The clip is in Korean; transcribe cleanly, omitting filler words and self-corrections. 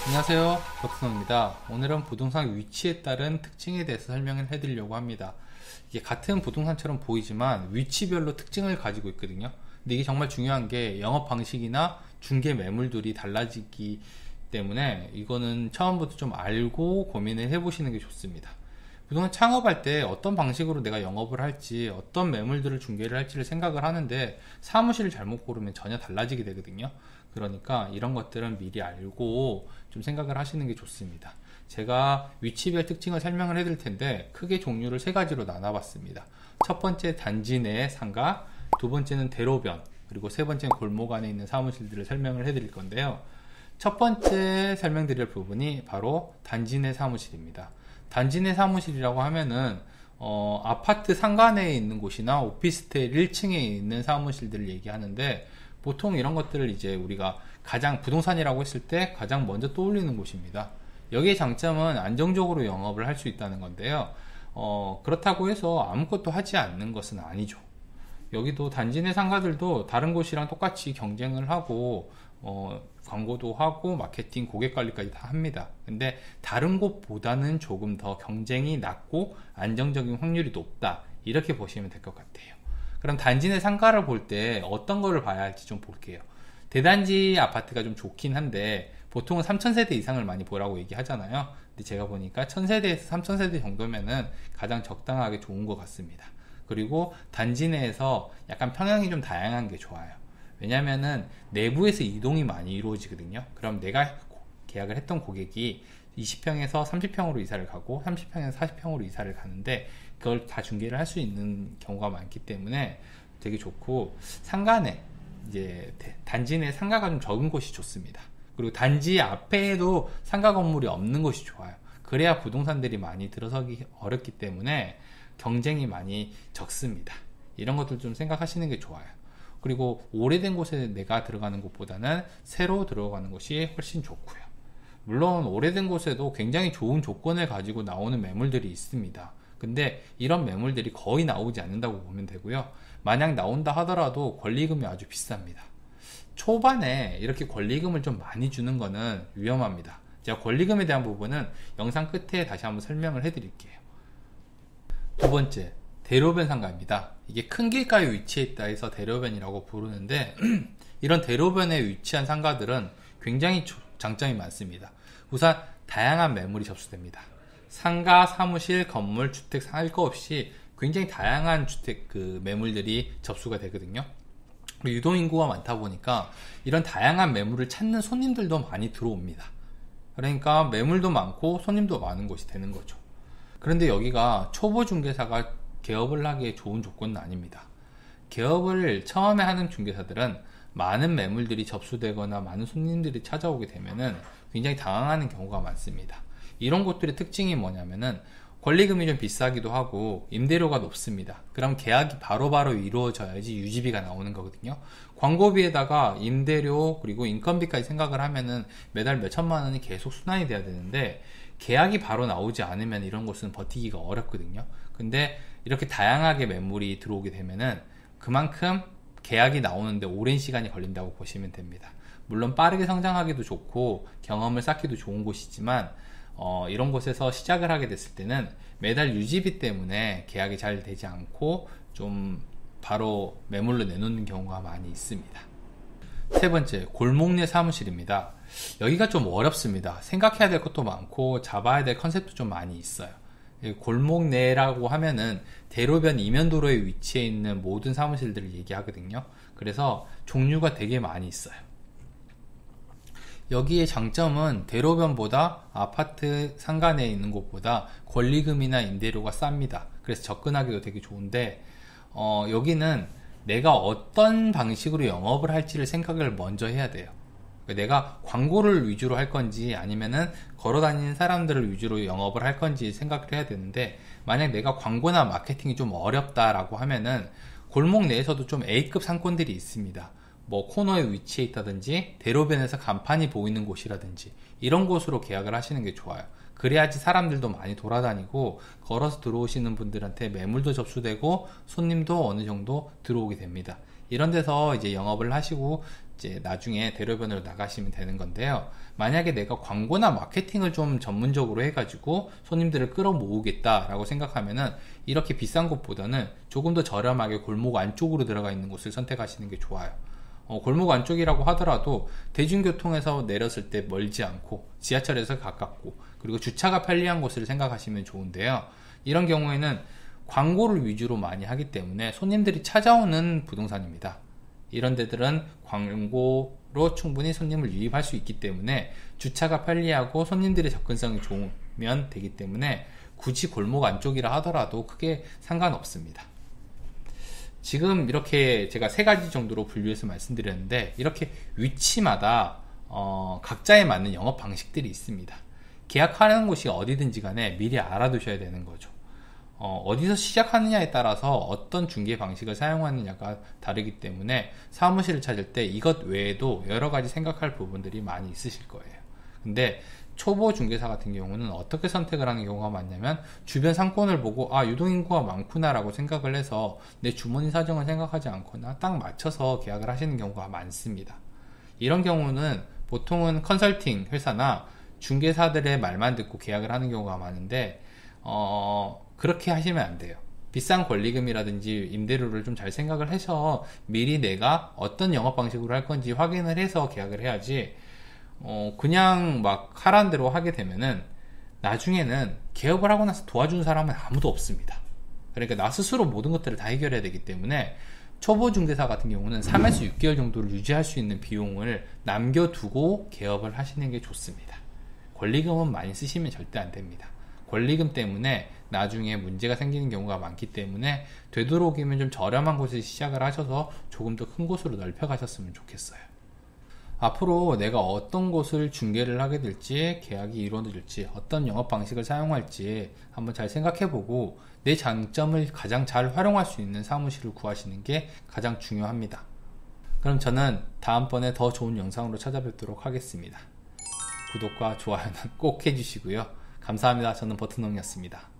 안녕하세요, 덕순호입니다. 오늘은 부동산 위치에 따른 특징에 대해서 설명을 해드리려고 합니다. 이게 같은 부동산처럼 보이지만 위치별로 특징을 가지고 있거든요. 근데 이게 정말 중요한 게 영업 방식이나 중개 매물들이 달라지기 때문에 이거는 처음부터 좀 알고 고민을 해보시는 게 좋습니다. 부동산 창업할 때 어떤 방식으로 내가 영업을 할지, 어떤 매물들을 중개를 할지를 생각을 하는데 사무실을 잘못 고르면 전혀 달라지게 되거든요. 그러니까 이런 것들은 미리 알고 좀 생각을 하시는 게 좋습니다. 제가 위치별 특징을 설명을 해드릴 텐데 크게 종류를 세 가지로 나눠봤습니다. 첫 번째 단지 내 상가, 두 번째는 대로변, 그리고 세 번째는 골목 안에 있는 사무실들을 설명을 해드릴 건데요. 첫 번째 설명드릴 부분이 바로 단지 내 사무실입니다. 단지 내 사무실이라고 하면은 아파트 상가 내에 있는 곳이나 오피스텔 1층에 있는 사무실들을 얘기하는데, 보통 이런 것들을 이제 우리가 가장 부동산이라고 했을 때 가장 먼저 떠올리는 곳입니다. 여기의 장점은 안정적으로 영업을 할 수 있다는 건데요. 그렇다고 해서 아무것도 하지 않는 것은 아니죠. 여기도 단지 내 상가들도 다른 곳이랑 똑같이 경쟁을 하고 광고도 하고 마케팅, 고객 관리까지 다 합니다. 근데 다른 곳보다는 조금 더 경쟁이 낮고 안정적인 확률이 높다, 이렇게 보시면 될 것 같아요. 그럼 단지 내 상가를 볼 때 어떤 거를 봐야 할지 좀 볼게요. 대단지 아파트가 좀 좋긴 한데 보통은 3000세대 이상을 많이 보라고 얘기하잖아요. 근데 제가 보니까 1000세대에서 3000세대 정도면은 가장 적당하게 좋은 것 같습니다. 그리고 단지 내에서 약간 평형이 좀 다양한 게 좋아요. 왜냐면은 내부에서 이동이 많이 이루어지거든요. 그럼 내가 계약을 했던 고객이 20평에서 30평으로 이사를 가고 30평에서 40평으로 이사를 가는데 그걸 다 중개를 할 수 있는 경우가 많기 때문에 되게 좋고, 상가 내, 이제 단지 내 상가가 좀 적은 곳이 좋습니다. 그리고 단지 앞에도 상가 건물이 없는 곳이 좋아요. 그래야 부동산들이 많이 들어서기 어렵기 때문에 경쟁이 많이 적습니다. 이런 것들 좀 생각하시는 게 좋아요. 그리고 오래된 곳에 내가 들어가는 곳보다는 새로 들어가는 곳이 훨씬 좋고요. 물론 오래된 곳에도 굉장히 좋은 조건을 가지고 나오는 매물들이 있습니다. 근데 이런 매물들이 거의 나오지 않는다고 보면 되고요. 만약 나온다 하더라도 권리금이 아주 비쌉니다. 초반에 이렇게 권리금을 좀 많이 주는 거는 위험합니다. 제가 권리금에 대한 부분은 영상 끝에 다시 한번 설명을 해드릴게요. 두 번째, 대로변 상가입니다. 이게 큰 길가에 위치해 있다 해서 대로변이라고 부르는데 이런 대로변에 위치한 상가들은 굉장히 장점이 많습니다. 우선 다양한 매물이 접수됩니다. 상가, 사무실, 건물, 주택 할 거 없이 굉장히 다양한 주택 매물들이 접수가 되거든요. 그리고 유동인구가 많다 보니까 이런 다양한 매물을 찾는 손님들도 많이 들어옵니다. 그러니까 매물도 많고 손님도 많은 곳이 되는 거죠. 그런데 여기가 초보 중개사가 개업을 하기에 좋은 조건은 아닙니다. 개업을 처음에 하는 중개사들은 많은 매물들이 접수되거나 많은 손님들이 찾아오게 되면은 굉장히 당황하는 경우가 많습니다. 이런 곳들의 특징이 뭐냐면은 권리금이 좀 비싸기도 하고 임대료가 높습니다. 그럼 계약이 바로바로 이루어져야지 유지비가 나오는 거거든요. 광고비에다가 임대료 그리고 인건비까지 생각을 하면은 매달 몇천만 원이 계속 순환이 돼야 되는데 계약이 바로 나오지 않으면 이런 곳은 버티기가 어렵거든요. 근데 이렇게 다양하게 매물이 들어오게 되면은 그만큼 계약이 나오는데 오랜 시간이 걸린다고 보시면 됩니다. 물론 빠르게 성장하기도 좋고 경험을 쌓기도 좋은 곳이지만 이런 곳에서 시작을 하게 됐을 때는 매달 유지비 때문에 계약이 잘 되지 않고 좀 바로 매물로 내놓는 경우가 많이 있습니다. 세 번째, 골목 내 사무실입니다. 여기가 좀 어렵습니다. 생각해야 될 것도 많고 잡아야 될 컨셉도 좀 많이 있어요. 골목 내라고 하면은 대로변 이면도로에 위치해 있는 모든 사무실들을 얘기하거든요. 그래서 종류가 되게 많이 있어요. 여기의 장점은 대로변보다 아파트 상가 내에 있는 곳보다 권리금이나 임대료가 쌉니다. 그래서 접근하기도 되게 좋은데 여기는 내가 어떤 방식으로 영업을 할지를 생각을 먼저 해야 돼요. 내가 광고를 위주로 할 건지 아니면은 걸어다니는 사람들을 위주로 영업을 할 건지 생각을 해야 되는데, 만약 내가 광고나 마케팅이 좀 어렵다라고 하면은 골목 내에서도 좀 A급 상권들이 있습니다. 뭐 코너에 위치해 있다든지 대로변에서 간판이 보이는 곳이라든지 이런 곳으로 계약을 하시는 게 좋아요. 그래야지 사람들도 많이 돌아다니고 걸어서 들어오시는 분들한테 매물도 접수되고 손님도 어느 정도 들어오게 됩니다. 이런 데서 이제 영업을 하시고 이제 나중에 대로변으로 나가시면 되는 건데요. 만약에 내가 광고나 마케팅을 좀 전문적으로 해가지고 손님들을 끌어모으겠다라고 생각하면은 이렇게 비싼 곳보다는 조금 더 저렴하게 골목 안쪽으로 들어가 있는 곳을 선택하시는 게 좋아요. 골목 안쪽이라고 하더라도 대중교통에서 내렸을 때 멀지 않고 지하철에서 가깝고 그리고 주차가 편리한 곳을 생각하시면 좋은데요. 이런 경우에는 광고를 위주로 많이 하기 때문에 손님들이 찾아오는 부동산입니다. 이런 데들은 광고로 충분히 손님을 유입할 수 있기 때문에 주차가 편리하고 손님들의 접근성이 좋으면 되기 때문에 굳이 골목 안쪽이라 하더라도 크게 상관없습니다. 지금 이렇게 제가 3가지 정도로 분류해서 말씀드렸는데 이렇게 위치마다 각자에 맞는 영업 방식들이 있습니다. 계약하는 곳이 어디든지 간에 미리 알아두셔야 되는 거죠. 어디서 시작하느냐에 따라서 어떤 중개 방식을 사용하느냐가 다르기 때문에 사무실을 찾을 때 이것 외에도 여러 가지 생각할 부분들이 많이 있으실 거예요. 근데 초보 중개사 같은 경우는 어떻게 선택을 하는 경우가 많냐면 주변 상권을 보고 유동인구가 많구나 라고 생각을 해서 내 주머니 사정을 생각하지 않거나 딱 맞춰서 계약을 하시는 경우가 많습니다. 이런 경우는 보통은 컨설팅 회사나 중개사들의 말만 듣고 계약을 하는 경우가 많은데 그렇게 하시면 안 돼요. 비싼 권리금이라든지 임대료를 좀 잘 생각을 해서 미리 내가 어떤 영업 방식으로 할 건지 확인을 해서 계약을 해야지 그냥 막 하라는 대로 하게 되면은 나중에는 개업을 하고 나서 도와준 사람은 아무도 없습니다. 그러니까 나 스스로 모든 것들을 다 해결해야 되기 때문에 초보 중개사 같은 경우는 3에서 6개월 정도를 유지할 수 있는 비용을 남겨두고 개업을 하시는 게 좋습니다. 권리금은 많이 쓰시면 절대 안 됩니다. 권리금 때문에 나중에 문제가 생기는 경우가 많기 때문에 되도록이면 좀 저렴한 곳에서 시작을 하셔서 조금 더 큰 곳으로 넓혀 가셨으면 좋겠어요. 앞으로 내가 어떤 곳을 중개를 하게 될지, 계약이 이루어질지, 어떤 영업 방식을 사용할지 한번 잘 생각해보고 내 장점을 가장 잘 활용할 수 있는 사무실을 구하시는 게 가장 중요합니다. 그럼 저는 다음번에 더 좋은 영상으로 찾아뵙도록 하겠습니다. 구독과 좋아요는 꼭 해주시고요. 감사합니다. 저는 버튼홍이었습니다.